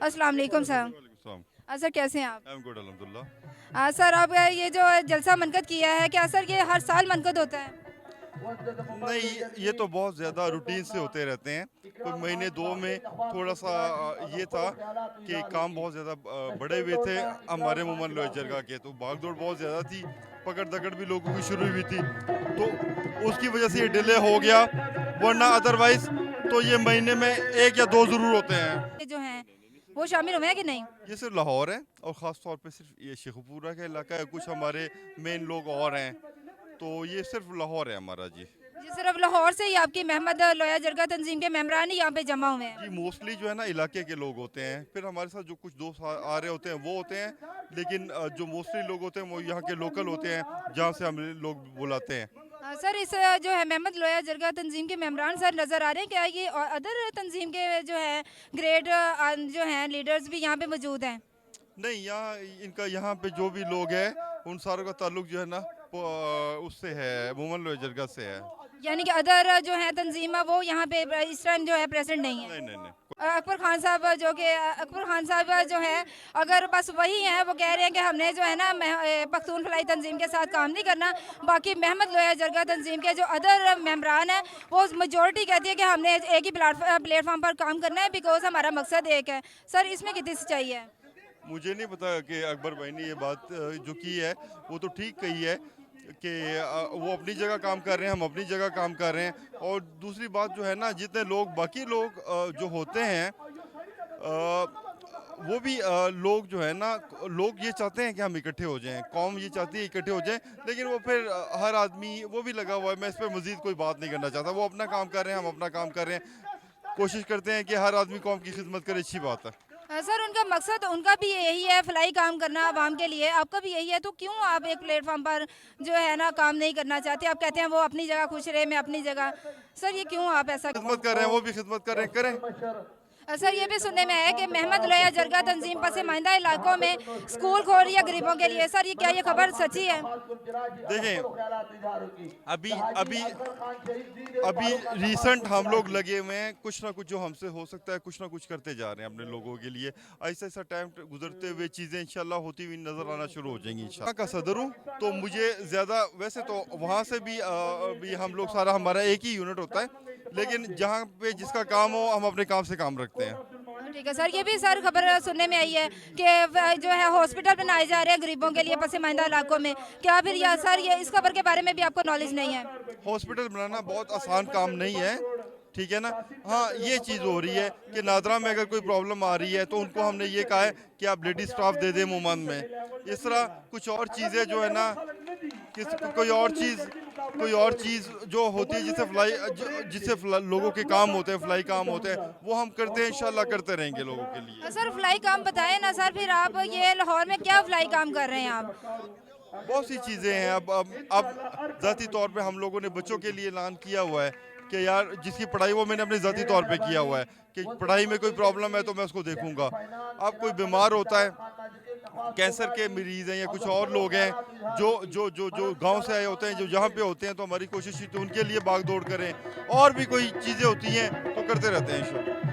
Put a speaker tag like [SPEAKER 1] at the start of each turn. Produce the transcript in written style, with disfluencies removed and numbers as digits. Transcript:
[SPEAKER 1] अस्सलाम वालेकुम सर।
[SPEAKER 2] वालेकुम।
[SPEAKER 1] सर कैसे हैं आप?
[SPEAKER 2] आई एम गुड अल्हम्दुलिल्लाह।
[SPEAKER 1] सर अब ये जो जलसा मनक़द किया है, क्या सर ये हर साल मनक़द होता है?
[SPEAKER 2] नहीं, ये तो बहुत ज़्यादा रूटीन से होते रहते हैं। कोई महीने दो में थोड़ा सा ये था कि काम बहुत ज़्यादा बढ़े हुए थे हमारे मोमन लोहे जरगा के, तो भाग दौड़ बहुत ज़्यादा थी, पकड़ दकड़ भी लोगों की शुरू हुई थी, तो उसकी वजह से ये डिले हो गया, वरना अदरवाइज़ तो ये महीने में एक या दो ज़रूर होते हैं।
[SPEAKER 1] ये जो हैं वो शामिल हुए हैं कि नहीं?
[SPEAKER 2] ये सिर्फ लाहौर है और ख़ास तौर पे सिर्फ ये शेखुपुरा का इलाका है, कुछ हमारे मेन लोग और हैं, तो ये सिर्फ लाहौर है हमारा जी।
[SPEAKER 1] जी सिर्फ लाहौर से ही आपकी महमद लोया जरगा तंजीम के मेंबरान ही यहाँ पे जमा हुए हैं।
[SPEAKER 2] जी मोस्टली जो है ना इलाके के लोग होते हैं, फिर हमारे साथ जो कुछ दोस्त आ रहे होते हैं वो होते हैं, लेकिन जो मोस्टली लोग होते हैं वो यहाँ के लोकल होते हैं, जहाँ से हम लोग बुलाते हैं।
[SPEAKER 1] सर इस जो है महमद लोया जरगा तंजीम के मेंबरान सर नज़र आ रहे हैं, क्या ये अदर तंजीम के जो है ग्रेड जो हैं लीडर्स भी यहाँ पे मौजूद हैं?
[SPEAKER 2] नहीं, यहाँ इनका यहाँ पे जो भी लोग हैं उन सारों का ताल्लुक जो है ना उससे है, मोमन लोया जरगा से है।
[SPEAKER 1] यानी कि अदर जो है तंजीम वो यहाँ पे इस टाइम जो है प्रेजेंट नहीं है।
[SPEAKER 2] नहीं।
[SPEAKER 1] अकबर खान साहब जो कि अकबर खान साहब जो है अगर बस वही हैं, वो कह रहे हैं कि हमने जो है ना पख्तून फलाई तंजीम के साथ काम नहीं करना, बाकी महमद लोया जरगा तंजीम के जो अदर मेंबरान हैं वो मेजोरिटी कहती है कि हमने एक ही प्लेटफॉर्म पर काम करना है बिकॉज हमारा मकसद एक है। सर इसमें कितनी सच्चाई है?
[SPEAKER 2] मुझे नहीं पता कि अकबर भाई ने ये बात जो की है वो तो ठीक कही है कि वो अपनी जगह काम कर रहे हैं, हम अपनी जगह काम कर रहे हैं, और दूसरी बात जो है ना जितने लोग बाकी लोग जो होते हैं वो भी लोग जो है ना लोग ये चाहते हैं कि हम इकट्ठे हो जाएं, कौम ये चाहती है इकट्ठे हो जाएं, लेकिन वो फिर हर आदमी वो भी लगा हुआ है। मैं इस पर मज़ीद कोई बात नहीं करना चाहता, वो अपना काम कर रहे हैं, हम अपना काम कर रहे हैं, कोशिश करते हैं कि हर आदमी कौम की खिदमत करे, अच्छी बात है।
[SPEAKER 1] सर उनका मकसद उनका भी यही है फलाई काम करना आवाम के लिए, आपका भी यही है, तो क्यों आप एक प्लेटफॉर्म पर जो है ना काम नहीं करना चाहते? आप कहते हैं वो अपनी जगह खुश रहे, मैं अपनी जगह, सर ये क्यों आप ऐसा
[SPEAKER 2] खिदमत कर रहे हैं, वो भी खिदमत कर रहे हैं, करें।
[SPEAKER 1] सर ये भी सुनने में आया कि महमद लोया जरगा तंजीम पसमानदा इलाकों में स्कूल खोल रही है गरीबों के लिए, सर ये क्या ये खबर सच्ची है?
[SPEAKER 2] देखें, अभी अभी अभी रिसेंट हम लोग लगे हुए हैं, कुछ ना कुछ जो हमसे हो सकता है कुछ ना कुछ करते जा रहे हैं अपने लोगों के लिए। ऐसा ऐसा टाइम गुजरते हुए चीज़ें इंशाल्लाह होती हुई नज़र आना शुरू हो जाएंगी इंशाल्लाह। का सदर हूँ तो मुझे ज़्यादा, वैसे तो वहाँ से भी हम लोग सारा हमारा एक ही यूनिट होता है, लेकिन जहाँ पे जिसका काम हो हम अपने काम से काम रखते हैं।
[SPEAKER 1] ठीक है सर, ये भी सर खबर सुनने में आई है कि जो है हॉस्पिटल बनाए जा रहे हैं गरीबों के लिए पसमानदा इलाकों में, क्या फिर या सर ये इस खबर के बारे में भी आपको नॉलेज नहीं है?
[SPEAKER 2] हॉस्पिटल बनाना बहुत आसान काम नहीं है, ठीक है ना। हाँ, ये चीज़ हो रही है कि नादरा में अगर कोई प्रॉब्लम आ रही है तो उनको हमने ये कहा है कि आप लेडी स्टाफ दे दें मोमन में। इस तरह कुछ और चीज़ें जो है ना कोई और चीज़ जो होती है जिससे लोगों के काम होते हैं, फलाई काम होते हैं, वो हम करते हैं, इंशाल्लाह करते रहेंगे लोगों के लिए।
[SPEAKER 1] सर फ्लाई काम बताएं ना सर, फिर आप ये लाहौर में क्या फ्लाई काम कर रहे हैं आप?
[SPEAKER 2] बहुत सी चीज़ें हैं। अब ज़ाती तौर पे हम लोगों ने बच्चों के लिए ऐलान किया हुआ है कि यार जिसकी पढ़ाई, वो मैंने अपने ज़ाती तौर पे किया हुआ है कि पढ़ाई में कोई प्रॉब्लम है तो मैं उसको देखूंगा। अब कोई बीमार होता है, कैंसर के मरीज़ हैं या कुछ और लोग हैं जो जो जो जो गांव से आए होते हैं, जो यहाँ पे होते हैं, तो हमारी कोशिश थी तो उनके लिए भाग दौड़ करें, और भी कोई चीज़ें होती हैं तो करते रहते हैं इंशाल्लाह।